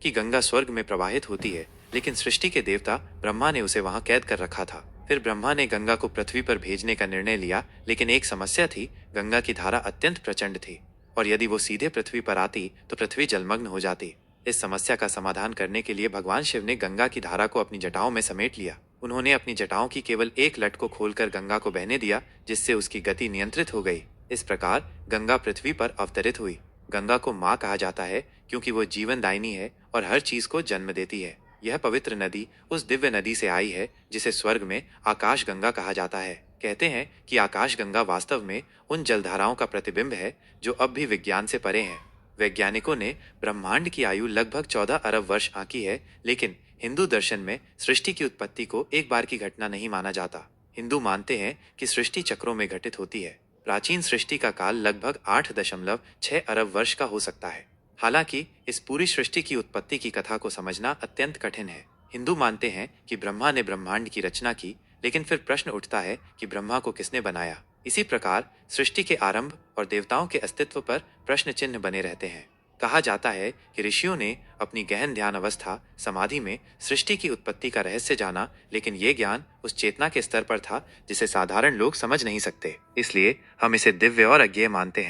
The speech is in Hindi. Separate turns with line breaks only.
कि गंगा स्वर्ग में प्रवाहित होती है, लेकिन सृष्टि के देवता ब्रह्मा ने उसे वहां कैद कर रखा था। फिर ब्रह्मा ने गंगा को पृथ्वी पर भेजने का निर्णय लिया, लेकिन एक समस्या थी। गंगा की धारा अत्यंत प्रचंड थी और यदि वो सीधे पृथ्वी पर आती तो पृथ्वी जलमग्न हो जाती। इस समस्या का समाधान करने के लिए भगवान शिव ने गंगा की धारा को अपनी जटाओं में समेट लिया। उन्होंने अपनी जटाओं की केवल एक लट को खोलकर गंगा को बहने दिया, जिससे उसकी गति नियंत्रित हो गई। इस प्रकार गंगा पृथ्वी पर अवतरित हुई। गंगा को माँ कहा जाता है क्योंकि वो जीवनदायिनी है और हर चीज को जन्म देती है। यह पवित्र नदी उस दिव्य नदी से आई है जिसे स्वर्ग में आकाश गंगा कहा जाता है। कहते हैं कि आकाश गंगा वास्तव में उन जलधाराओं का प्रतिबिंब है जो अब भी विज्ञान से परे हैं। वैज्ञानिकों ने ब्रह्मांड की आयु लगभग 14 अरब वर्ष आंकी है, लेकिन हिंदू दर्शन में सृष्टि की उत्पत्ति को एक बार की घटना नहीं माना जाता। हिंदू मानते हैं कि सृष्टि चक्रों में घटित होती है। प्राचीन सृष्टि का काल लगभग 8.6 अरब वर्ष का हो सकता है। हालांकि इस पूरी सृष्टि की उत्पत्ति की कथा को समझना अत्यंत कठिन है। हिंदू मानते हैं कि ब्रह्मा ने ब्रह्मांड की रचना की, लेकिन फिर प्रश्न उठता है कि ब्रह्मा को किसने बनाया। इसी प्रकार सृष्टि के आरंभ और देवताओं के अस्तित्व पर प्रश्न चिन्ह बने रहते हैं। कहा जाता है कि ऋषियों ने अपनी गहन ध्यान अवस्था समाधि में सृष्टि की उत्पत्ति का रहस्य जाना, लेकिन ये ज्ञान उस चेतना के स्तर पर था जिसे साधारण लोग समझ नहीं सकते। इसलिए हम इसे दिव्य और अज्ञेय मानते हैं।